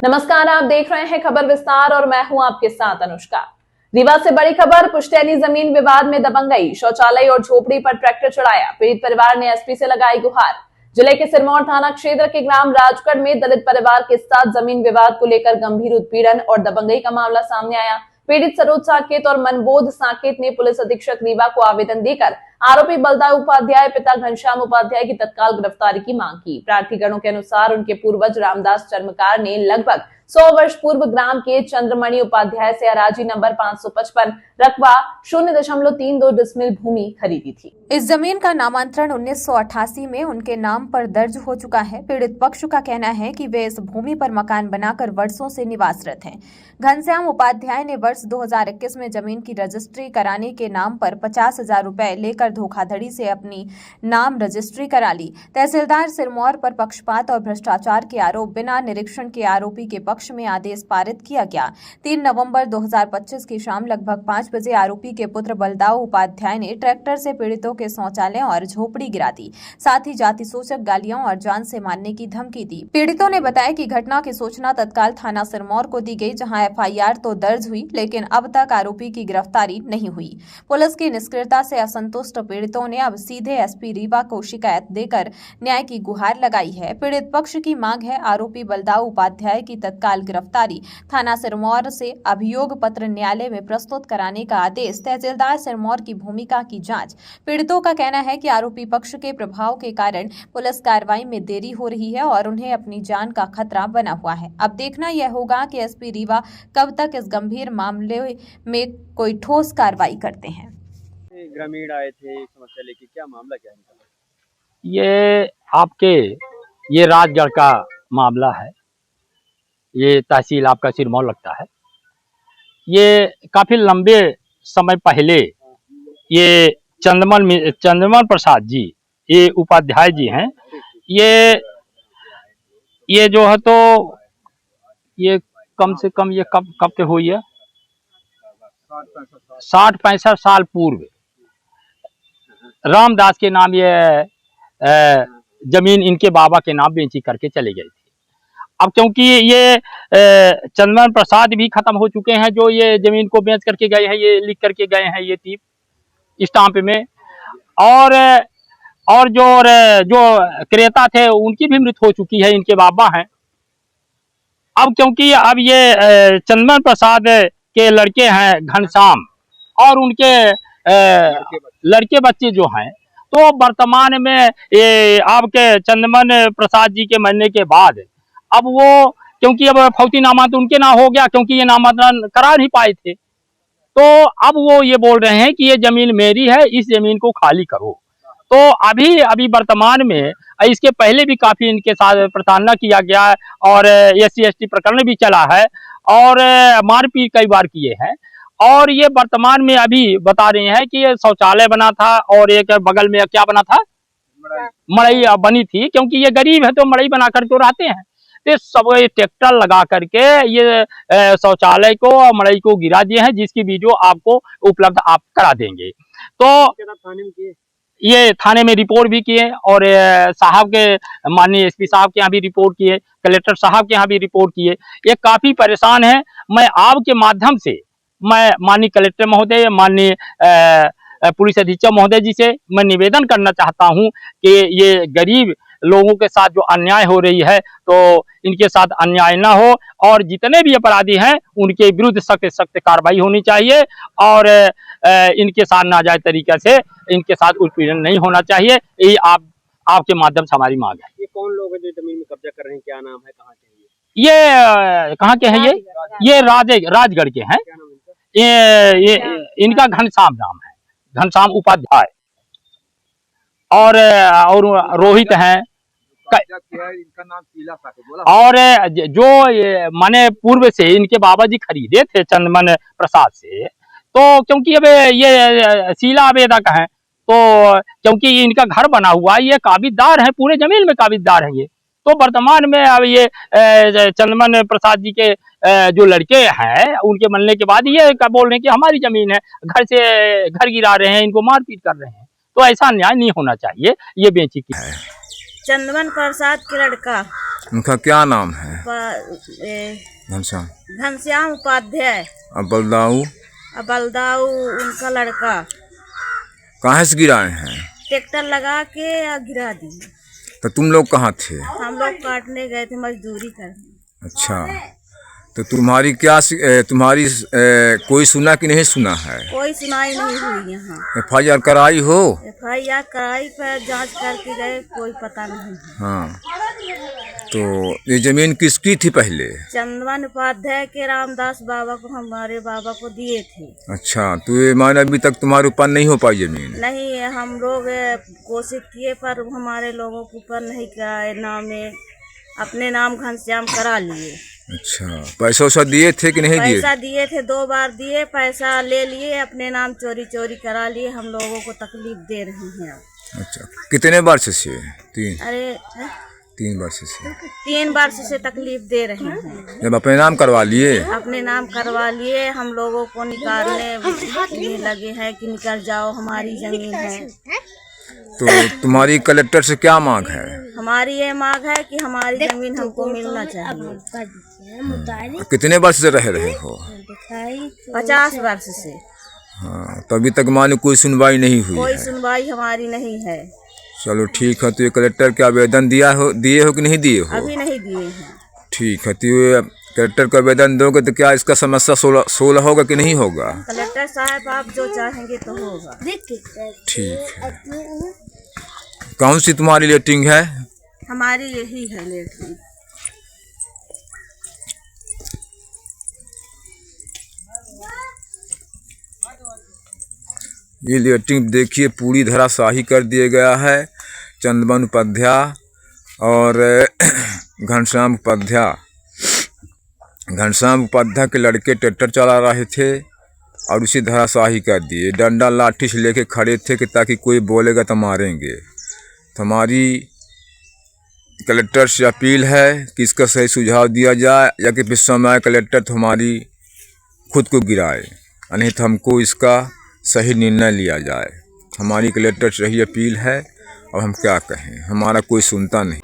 नमस्कार, आप देख रहे हैं खबर विस्तार और मैं हूं आपके साथ अनुष्का। रीवा से बड़ी खबर, पुश्तैनी जमीन विवाद में दबंगई, शौचालय और झोपड़ी पर ट्रैक्टर चढ़ाया, पीड़ित परिवार ने एसपी से लगाई गुहार। जिले के सिरमौर थाना क्षेत्र के ग्राम राजगढ़ में दलित परिवार के साथ जमीन विवाद को लेकर गंभीर उत्पीड़न और दबंगई का मामला सामने आया। पीड़ित सरोज साकेत और मनबोध साकेत ने पुलिस अधीक्षक रीवा को आवेदन देकर आरोपी बलदाऊ उपाध्याय पिता घनश्याम उपाध्याय की तत्काल गिरफ्तारी की मांग की। प्रार्थीगणों के अनुसार उनके पूर्वज रामदास चर्मकार ने लगभग 100 वर्ष पूर्व ग्राम के चंद्रमणि उपाध्याय से अराजी नंबर 555 रकबा 0.32 डिसमिल भूमि खरीदी थी। इस जमीन का नामांतरण 1988 में उनके नाम पर दर्ज हो चुका है। पीड़ित पक्ष का कहना है कि वे इस भूमि पर मकान बनाकर वर्षों से निवासरत हैं। घनश्याम उपाध्याय ने वर्ष 2021 में जमीन की रजिस्ट्री कराने के नाम पर 50,000 रुपए लेकर धोखाधड़ी से अपनी नाम रजिस्ट्री करा ली। तहसीलदार सिरमौर पर पक्षपात और भ्रष्टाचार के आरोप बिना निरीक्षण के आरोपी के पक्ष में आदेश पारित किया गया। 3 नवंबर 2025 की शाम लगभग 5 बजे आरोपी के पुत्र बलदाऊ उपाध्याय ने ट्रैक्टर से पीड़ितों के शौचालय और झोपड़ी गिरा दी, साथ ही जाति सूचक गालियां और जान से मारने की धमकी दी। पीड़ितों ने बताया कि घटना की सूचना तत्काल थाना सिरमौर को दी गई, जहां एफआईआर तो दर्ज हुई, लेकिन अब तक आरोपी की गिरफ्तारी नहीं हुई। पुलिस की निष्क्रियता से असंतुष्ट पीड़ितों ने अब सीधे एसपी रीवा को शिकायत देकर न्याय की गुहार लगाई है। पीड़ित पक्ष की मांग है आरोपी बलदाऊ उपाध्याय की तत्काल गिरफ्तारी, थाना सिरमौर से अभियोग पत्र न्यायालय में प्रस्तुत कराने का आदेश, तहसीलदार सिरमौर की भूमिका की जांच। पीड़ितों का कहना है कि आरोपी पक्ष के प्रभाव के कारण पुलिस कार्रवाई में देरी हो रही है और उन्हें अपनी जान का खतरा बना हुआ है। अब देखना यह होगा कि एसपी रीवा कब तक इस गंभीर मामले में कोई ठोस कार्रवाई करते हैं। ग्रामीण आए थे समस्या लेके, क्या मामला क्या है? ये आपके ये राजगढ़ का मामला है। ये तहसील आपका सिरमौर लगता है। ये काफी लंबे समय पहले ये चंद्रमन प्रसाद जी, ये उपाध्याय जी हैं। ये जो है तो ये कम से कम ये कब के हुई है, 60-65 साल पूर्व रामदास के नाम ये जमीन इनके बाबा के नाम बेची करके चले गए थे। अब क्योंकि ये चंद्रमन प्रसाद भी खत्म हो चुके हैं, जो ये जमीन को बेच करके गए हैं, ये लिख करके गए हैं ये टीप स्टाम्प में, और जो क्रेता थे उनकी भी मृत्यु हो चुकी है, इनके बाबा हैं। अब क्योंकि अब ये चंद्रमन प्रसाद के लड़के हैं घनश्याम और उनके लड़के बच्चे जो हैं, तो वर्तमान में ये आपके चंद्रमन प्रसाद जी के मरने के बाद अब वो, क्योंकि अब फौती नामांतरण उनके नाम हो गया, क्योंकि ये नामांतरण करा नहीं पाए थे, तो अब वो ये बोल रहे हैं कि ये जमीन मेरी है, इस जमीन को खाली करो। तो अभी वर्तमान में, इसके पहले भी काफी इनके साथ प्रताड़ना किया गया है और SC/ST प्रकरण भी चला है और मारपीट कई बार किए हैं। और ये वर्तमान में अभी बता रहे हैं कि ये शौचालय बना था और एक बगल में क्या बना था, मड़ई बनी थी, क्योंकि ये गरीब है तो मड़ई बना करके रहते हैं। तो सब ट्रैक्टर लगा करके ये शौचालय को और मड़ई को गिरा दिए हैं, जिसकी वीडियो आपको उपलब्ध आप करा देंगे। तो ये थाने में रिपोर्ट भी किए और साहब के माननीय SP साहब के यहाँ भी रिपोर्ट किए, कलेक्टर साहब के यहाँ भी रिपोर्ट किए। ये काफी परेशान है। मैं आपके माध्यम से मैं माननीय कलेक्टर महोदय, माननीय पुलिस अधीक्षक महोदय जी से मैं निवेदन करना चाहता हूं कि ये गरीब लोगों के साथ जो अन्याय हो रही है, तो इनके साथ अन्याय ना हो और जितने भी अपराधी हैं उनके विरुद्ध सख्त कार्रवाई होनी चाहिए और इनके साथ नाजायज तरीके से इनके साथ उत्पीड़न नहीं होना चाहिए। यही आपके माध्यम से हमारी मांग है। ये कौन लोग हैं जो जमीन में कब्जा कर रहे हैं, क्या नाम है, कहाँ के हैं ये कहाँ के हैं? ये राजगढ़ के हैं। ये इनका घनश्याम नाम है, घनश्याम उपाध्याय, और रोहित हैं, इनका नाम शीला साकेत बोला। और जो माने पूर्व से इनके बाबा जी खरीदे थे चंद्रमन प्रसाद से, तो क्योंकि अब ये शीला आवेदक हैं, तो क्योंकि इनका घर बना हुआ है, ये काबिजदार हैं, पूरे जमीन में काबिजदार हैं ये। तो वर्तमान में अब ये चंद्रमन प्रसाद जी के जो लड़के हैं, उनके मरने के बाद ये बोल रहे हैं कि हमारी जमीन है, घर गिरा रहे हैं, इनको मारपीट कर रहे हैं। तो ऐसा अन्याय नहीं होना चाहिए, ये बेची की। चंद्रमन प्रसाद के लड़का उनका क्या नाम है? घनश्याम। घनश्याम उपाध्याय। अब बलदाऊ? बलदाऊ उनका लड़का। कहाँ से गिराए हैं? ट्रैक्टर लगा के गिरा दिए। तो तुम लोग कहाँ थे? हम लोग काटने गए थे, मजदूरी करने। अच्छा, तो तुम्हारी कोई सुना कि नहीं सुना है? कोई सुनाई नहीं हुई यहाँ। FIR कराई हो? FIR कराई, पर जांच करके गए, कोई पता नहीं है। हाँ, तो ये जमीन किसकी थी पहले? चंदन उपाध्याय के रामदास बाबा को, हमारे बाबा को दिए थे। अच्छा, तो ये माने अभी तक तुम्हारे ऊपर नहीं हो पाई जमीन? नहीं, हम लोग कोशिश किए पर हमारे लोगों के ऊपर नहीं कराए, नाम में अपने नाम घनश्याम करा लिए। अच्छा, पैसा वैसा दिए थे कि नहीं दिए? पैसा दिए थे, 2 बार दिए, पैसा ले लिए, अपने नाम चोरी करा लिए। हम लोगों को तकलीफ दे रहे हैं अब। अच्छा, कितने वर्ष से? 3 अरे 3 वर्ष से। 3 वर्ष से तकलीफ दे रहे हैं। जब अपने नाम करवा लिए? अपने नाम करवा लिए, हम लोगों को निकालने लगे हैं कि निकल जाओ, हमारी जमीन है। तो तुम्हारी कलेक्टर से क्या मांग है? हमारी ये मांग है कि हमारी जमीन हमको मिलना चाहिए। कितने वर्ष से रहे हो? 50 वर्ष से। हाँ, तो अभी तक माने कोई सुनवाई नहीं हुई कोई है? सुनवाई हमारी नहीं है। चलो ठीक है, तो ये कलेक्टर के आवेदन दिए हो कि नहीं दिए हो? अभी नहीं दिए हैं। ठीक है, तो ये कलेक्टर को आवेदन दोगे तो क्या इसका समस्या सोलह होगा कि नहीं होगा? कलेक्टर साहब, आप जो चाहेंगे तो होगा। ठीक है। कौन सी तुम्हारी लेटरिंग है? हमारी यही है लेटरिंग। ये लेटरिंग देखिए पूरी धराशाही कर दिया गया है। चंदन उपाध्याय और घनश्याम उपाध्याय के लड़के ट्रैक्टर चला रहे थे और उसी धराशाही कर दिए। डंडा लाठी से लेके खड़े थे कि ताकि कोई बोलेगा तो मारेंगे। तो हमारी कलेक्टर से अपील है कि इसका सही सुझाव दिया जाए, या कि इस समय कलेक्टर तो हमारी खुद को गिराए, नहीं तो हमको इसका सही निर्णय लिया जाए। हमारी कलेक्टर से यही अपील है, और हम क्या कहें, हमारा कोई सुनता नहीं।